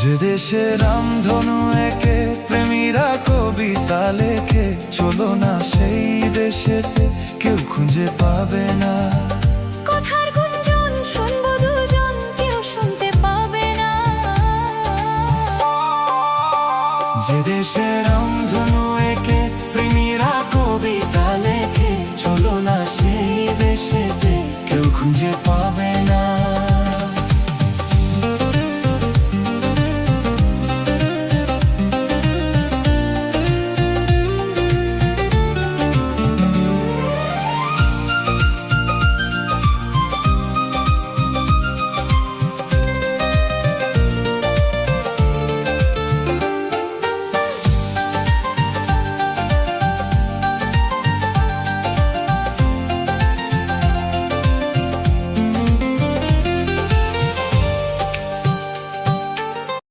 যে দেশে রামধনু একে প্রেমীরা কবিতা লেখে, চলো না সেই দেশেতে, কেউ খুঁজে পাবে না। কথার গুঞ্জন শুনবো দুজন, কেউ শুনতে পাবে না। যে দেশে রামধনু